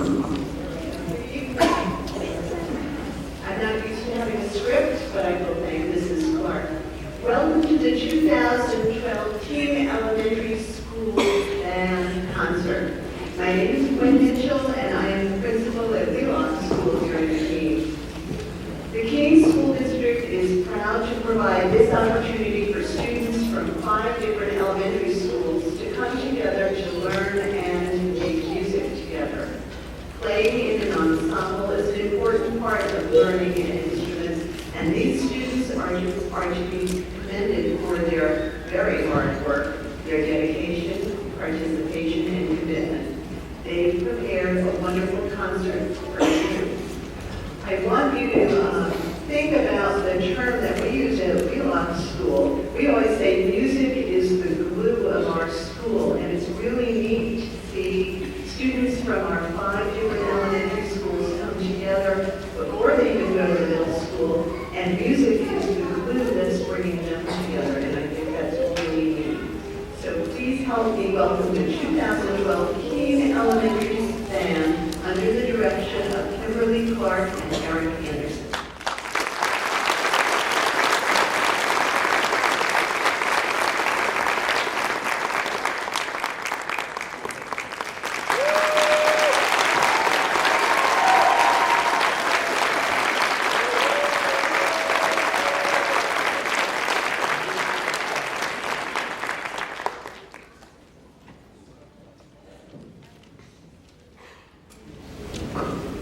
I'm not used to having a script, but I will name Mrs. Clark. Welcome to the 2012 Keene Elementary School Band Concert. My name is Gwen Mitchell, and I am the principal at Wheelock School here in Keene. The Keene School District is proud to provide this opportunity for students from 5 different elementary schools to come together to learn and make music together. Playing in an ensemble is an important part of learning an instrument, and these students are to be commended for their very hard work, their dedication, participation, and commitment. They've prepared a wonderful concert for you. I want you to think about the term that we use at Wheelock School. We always say music is the glue of our school, and it's really neat to see students from our 5 different elementary schools come together before they even go to middle school, and music is the glue that's bringing them together, and I think that's really neat. So please help me welcome the 2012 Keene Elementary Band under the direction of Kimberly Clark and Eric Anderson.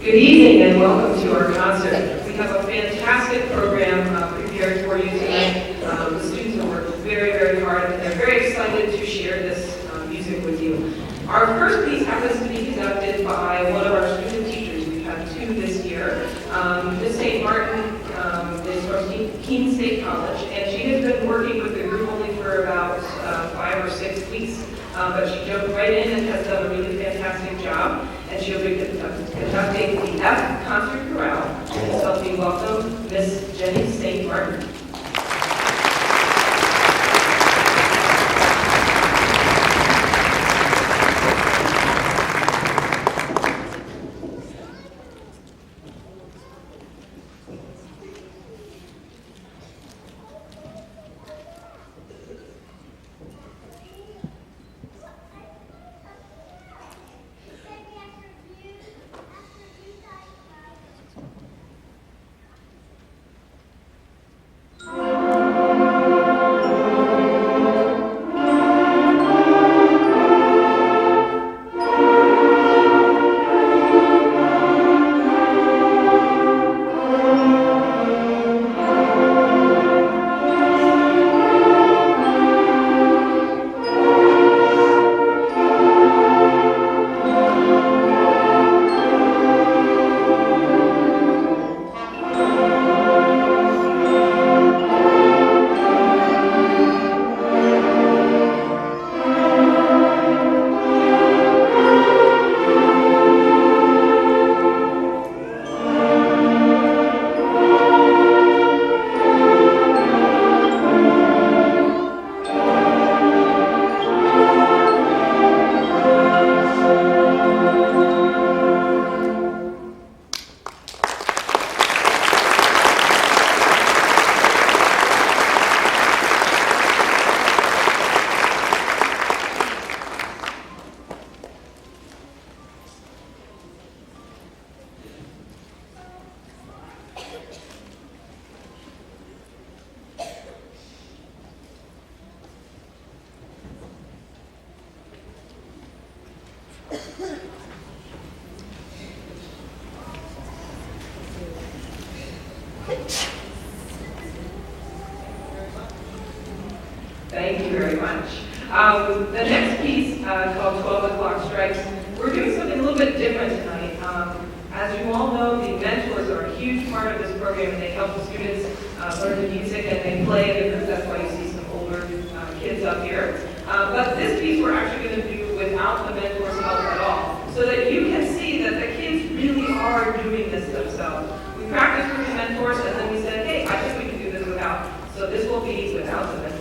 Good evening and welcome to our concert. We have a fantastic program prepared for you tonight. The students have worked very, very hard and they're very excited to share this music with you. Our first piece happens to be conducted by one of our student teachers. We've had 2 this year. Ms. St. Martin is from Keene State College, and she has been working with the group only for about 5 or 6 weeks. But she jumped right in and has done a really fantastic job. And she'll be conducting the F concert chorale. Please help me welcome Miss Jenny St. Martin. Thank you very much. The next piece, called 12 O'Clock Strikes, we're doing something a little bit different tonight. As you all know, the mentors are a huge part of this program, and they help the students learn the music, and they play in the group. That's why you see some older kids up here. But this piece we're actually going to do without the mentors' help at all, so that you can see that the kids really are doing this themselves. We practiced with the mentors, and then we said, hey, I think we can do this without. So this will be without the mentors.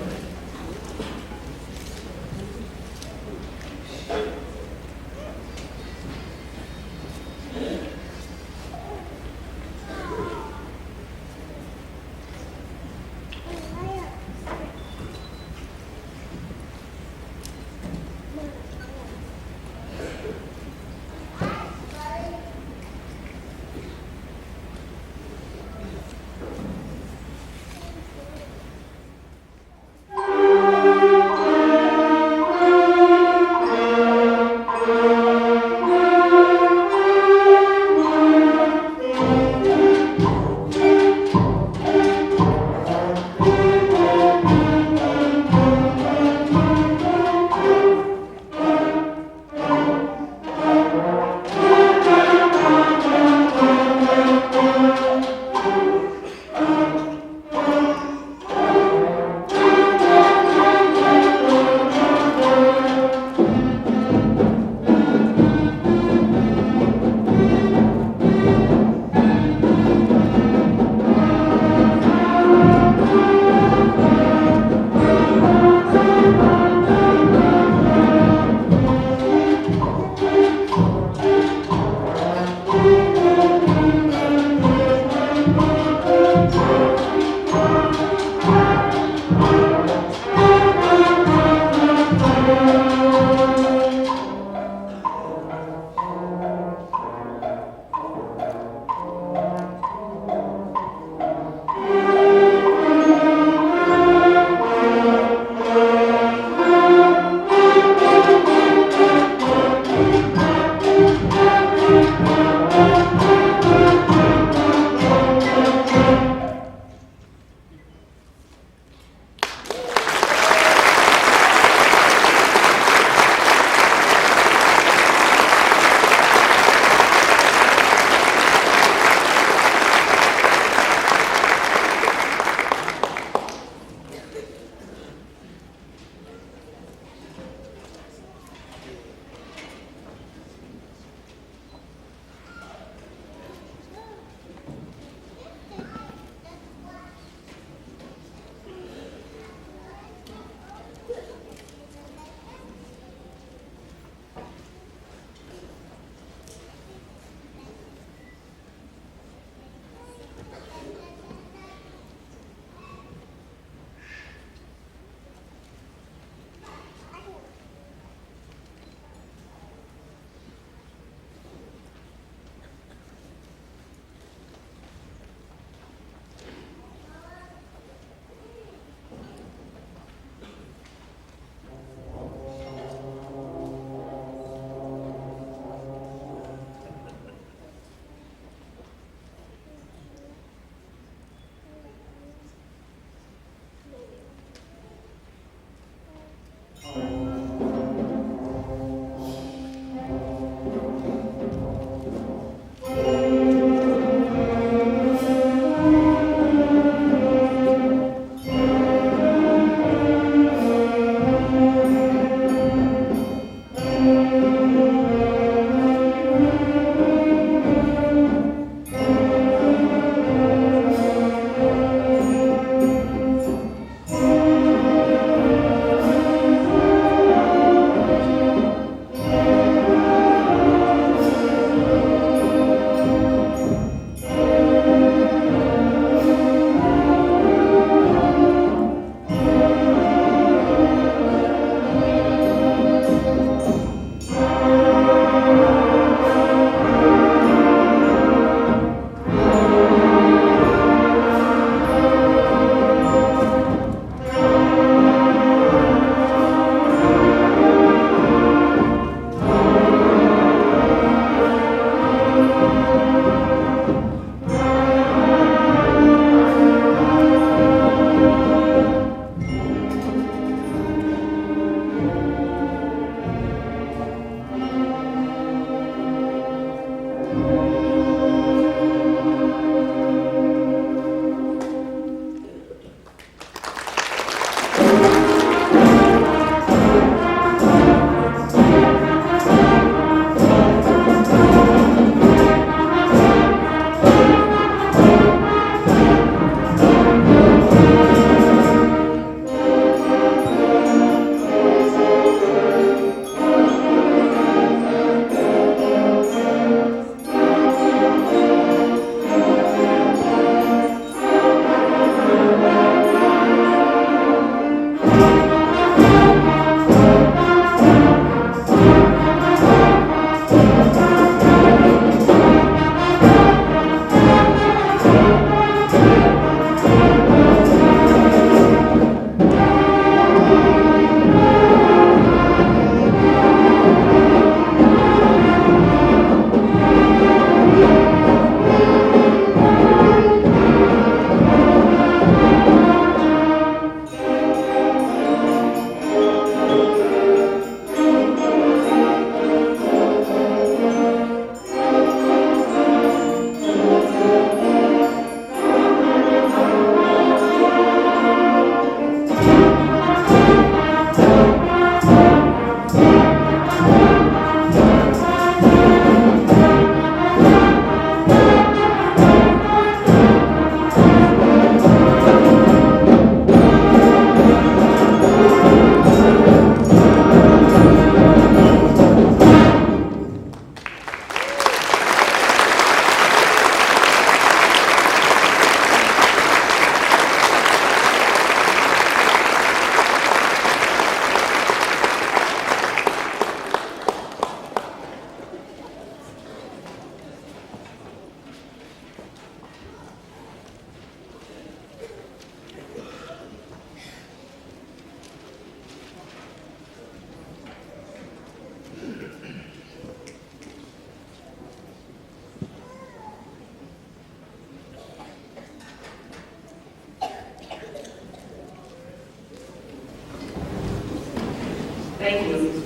you.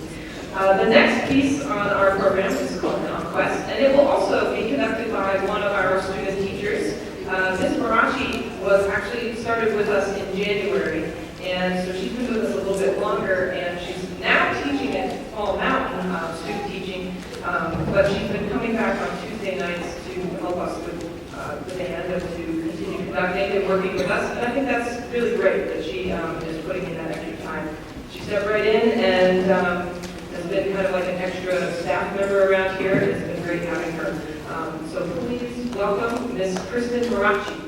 The next piece on our program is called Conquest, and it will also be conducted by one of our student teachers. Ms. Marachi was actually started with us in January, and so she's been with us a little bit longer, and she's now teaching at Fall Mountain, student teaching, but she's been coming back on Tuesday nights to help us with the band and to continue conducting and working with us, and I think that's really great that she is putting in that extra time. She stepped right in and has been kind of like an extra staff member around here. It's been great having her. So please welcome Miss Kristen Marachi.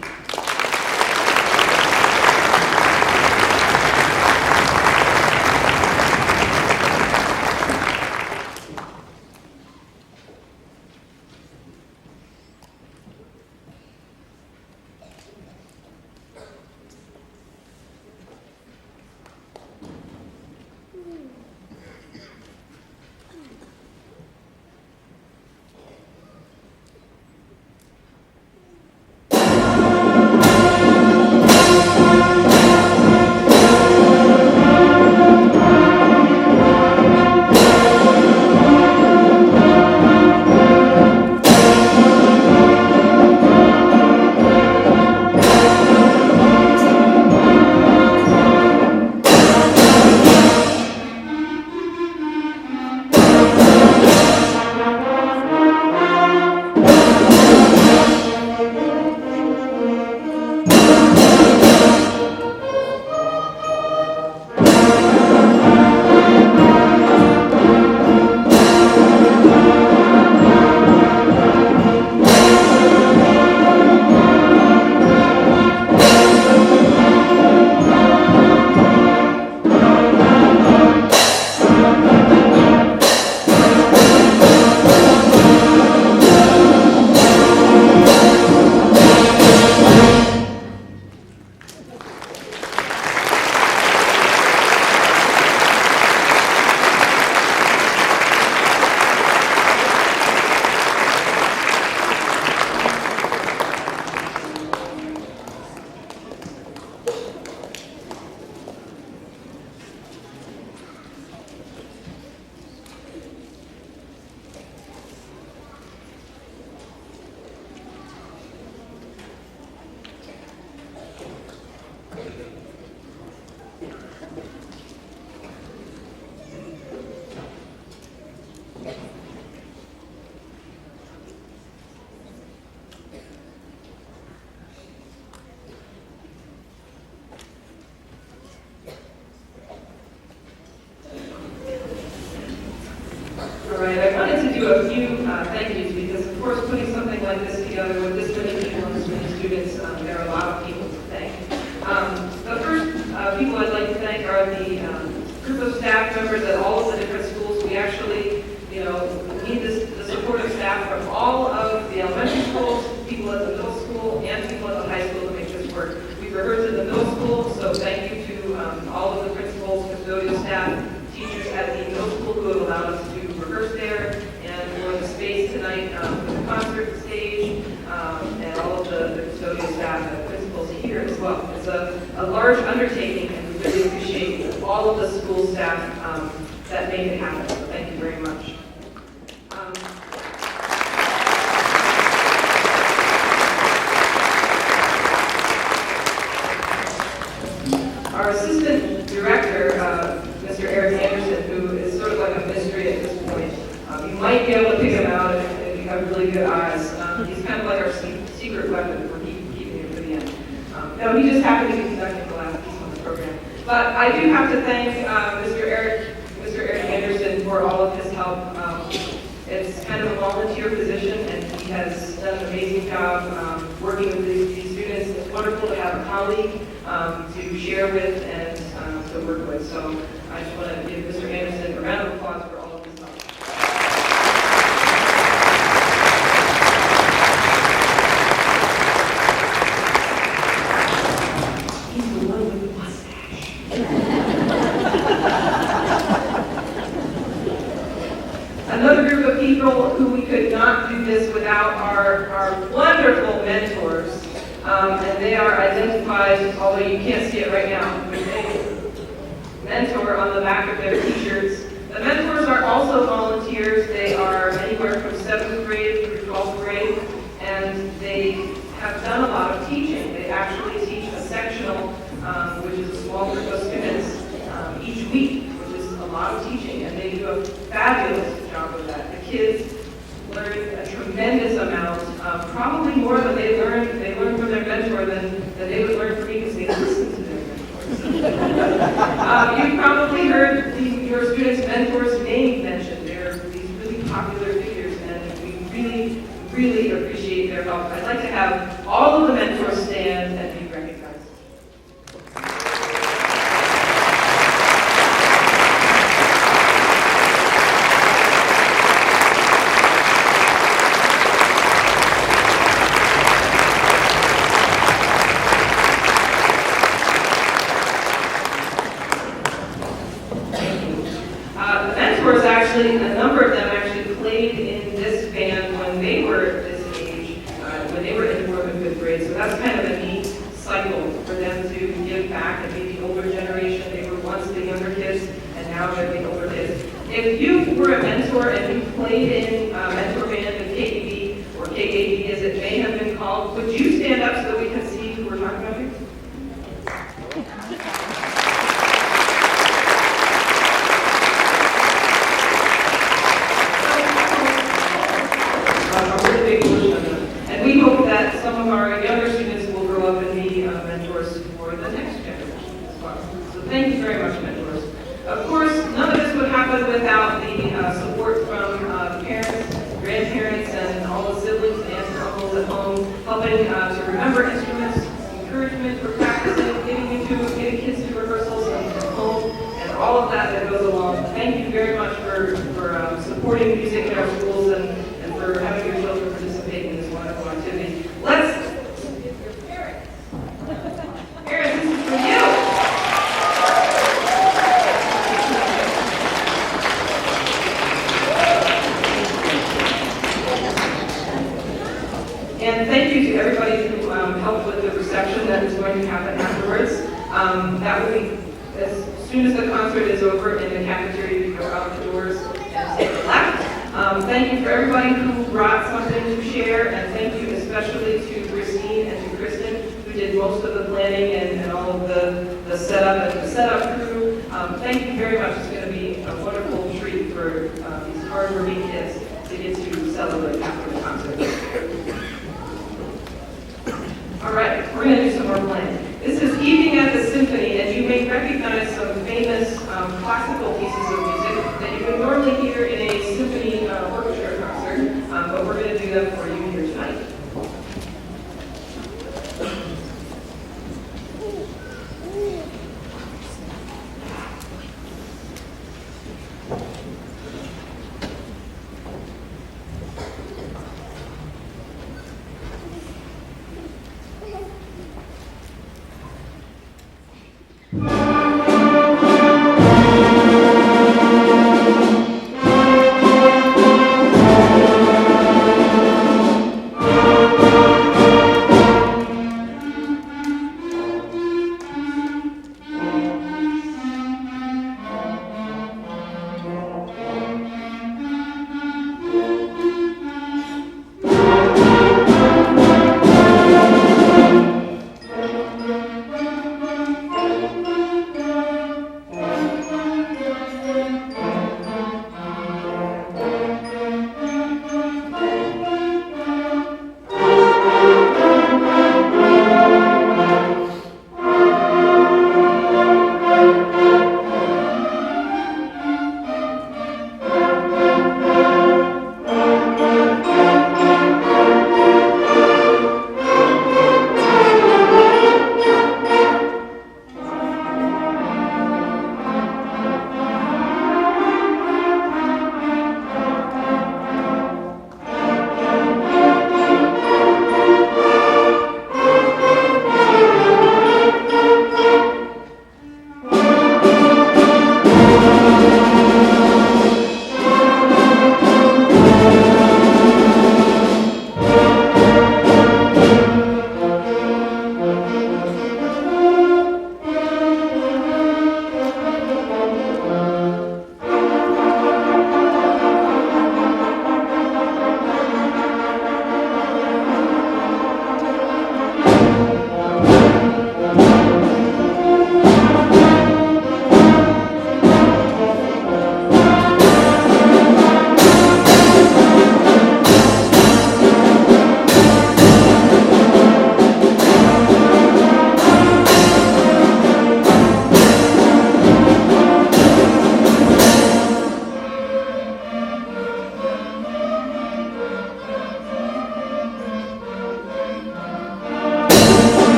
All right, I wanted to do a few thank yous because, of course, putting something like this together with this many people and this many students, there are a lot of people to thank. The first people I'd like to thank are the group of staff members at all of the different schools. We actually, need the support of staff from all of the elementary schools, people at the middle school, and people at the high school to make this work. We rehearsed at the middle school, so thank you to all of the principals, custodial staff, teachers at the middle school who have allowed us to rehearse there, and for the space tonight for the concert stage, and all of the custodial staff and principals here as well. It's a large undertaking, and we really appreciate all of the school staff that made it happen. So thank you very much. Our assistant director, Mr. Eric Anderson, who is sort of like a mystery at this point. You might be able to pick him out if you have really good eyes. He's kind of like our secret weapon for keeping him to the end. No, he just happened to be conducting the last piece on the program. But I do have to thank Mr. Eric Anderson for all of his help. It's kind of a volunteer position, and he has done an amazing job working with these students. It's wonderful to have a colleague to share with and to work with. So I just want to give Mr. Anderson a round of applause for all of his help. He's the one with the mustache. Another group of people who we could not do this without our wonderful mentors. And they are identified, although you can't see it right now, with a mentor on the back of their t-shirts. do a fabulous job of that. The kids learn a tremendous amount, probably more than they learn from their mentor than they would learn from me because they listen to their mentors. You've probably heard your students' mentors' name mentioned. They're these really popular figures, and we really, really appreciate their help. I'd like to have all of the mentors stand and be recognized. A number of them actually played in this band when they were this age, when they were in 4th and 5th grade. So that's kind of a neat cycle for them to give back and be the older generation. They were once the younger kids, and now they're the older kids. If you were a mentor and you played in mentor band in KEB, or KAB as it may have been called, would you stand up so that we can see who we're talking about here? We hope that some of our younger students will grow up and be mentors for the next generation as well. So thank you very much, mentors. Of course, none of this would happen without the support from parents, grandparents, and all the siblings, aunts and uncles at home, helping to remember instruments, encouragement for practicing, getting kids to rehearsals and home, and all of that goes along. Thank you very much for supporting music in our schools and for having your children participate in this wonderful activity. Parents, this is for you. And thank you to everybody who helped with the reception that is going to happen afterwards. That will be as soon as the concert is over in the cafeteria. You go out the doors and take a left. Thank you for everybody who brought something to share, and thank you especially to Christine and to Kristen, who did most of the planning and all of the setup and the setup crew. Thank you very much. It's going to be a wonderful treat for these hard-working kids to get to celebrate after the concert. All right, we're going to do some more playing. This is Evening at the Symphony, and you may recognize some famous classical pieces of music that you would normally hear in a symphony orchestra concert, but we're going to do them for you here tonight.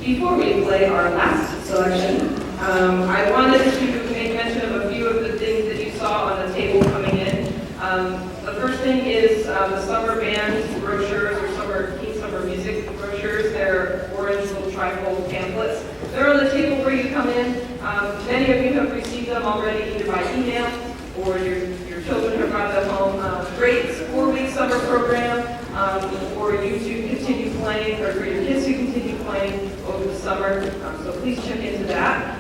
Before we play our last selection, I wanted to make mention of a few of the things that you saw on the table coming in. The first thing is the summer band brochures or Keene summer music brochures. They're orange little trifold pamphlets. They're on the table where you come in. Many of you have received them already either by email or your children have brought them home. Great 4-week summer program for you to continue playing, or for your kids to continue playing over the summer. So please check into that.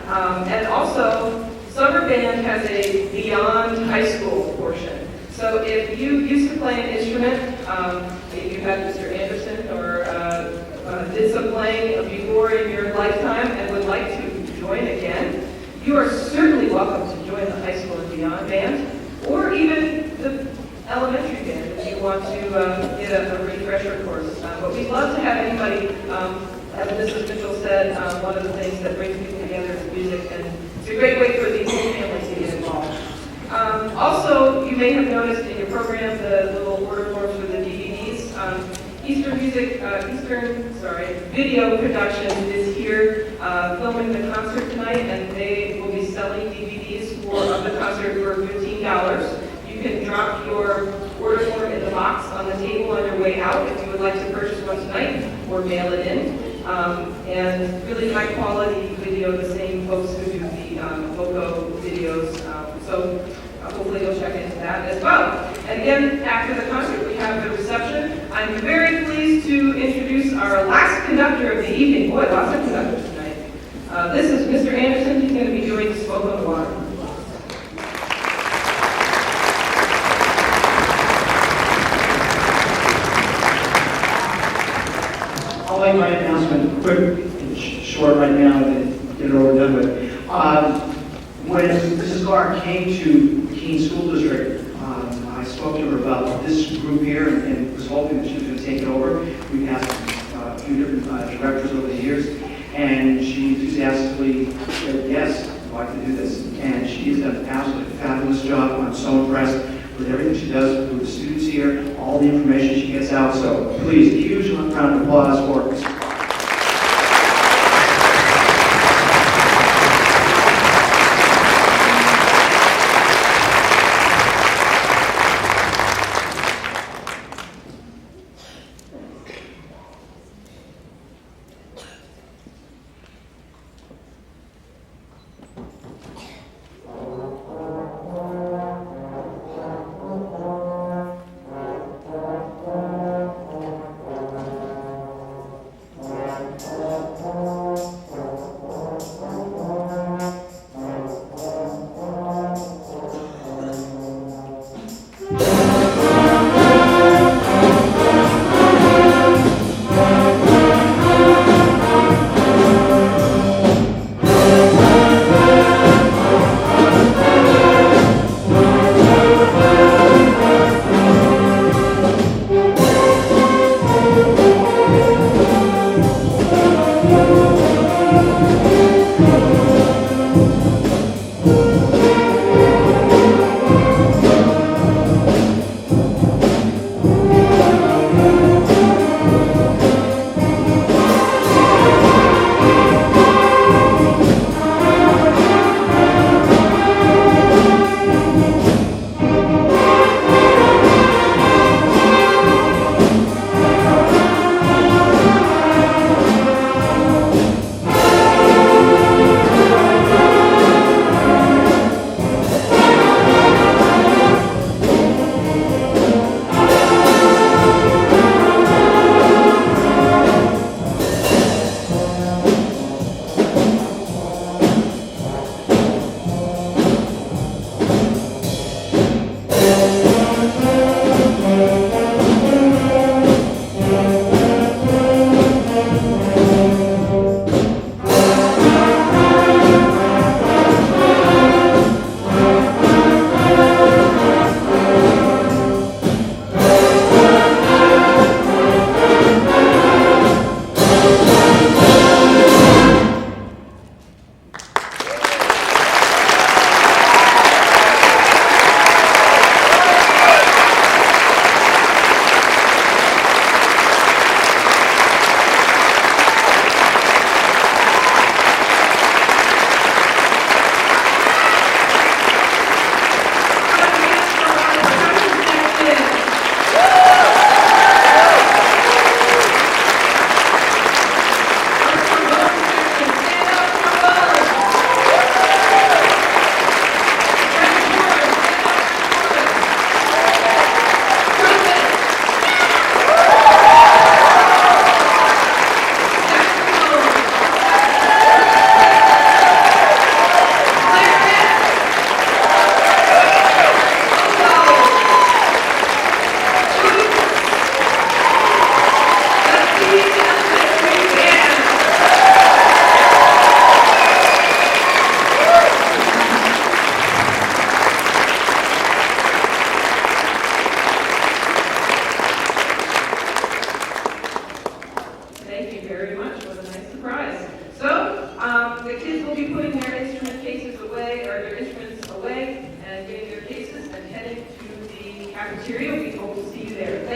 And also, summer band has a beyond high school portion. So if you used to play an instrument, if you had Mr. Anderson or did some playing before in your lifetime and would like to join again, you are certainly welcome to join the high school and beyond band, or even the elementary band if you want to get a refresher course. But we'd love to have anybody, as Mrs. Mitchell said, one of the things that brings people together is music, and it's a great way for the whole family to get involved. Also, you may have noticed in your program the little order forms for the DVDs. Eastern Video Production is here filming the concert tonight, and they will be selling DVDs of the concert for $15. You can drop your order form in the box on the table on your way out if you would like to purchase one tonight, or mail it in. And really high quality video, the same folks who do the logo videos. So hopefully you'll check into that as well. And again, after the concert, we have the reception. I'm very pleased to introduce our last conductor of the evening. Boy, lots of conductors tonight. This is Mr. Anderson. He's going to be doing Spoken Water. I'll make my announcement quick and short right now and get it over and done with. When Mrs. Clark came to Keene School District, I spoke to her about this group here and was hoping that she was going to take it over. We've had a few different directors over the years, and she enthusiastically said, yes, I'd like to do this. And she has done an absolutely fabulous job. I'm so impressed with everything she does with the students here, all the information she gets out. So please, a huge round of applause for Mrs. Clark.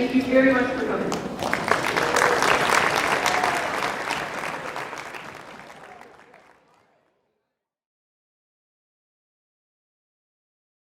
Thank you very much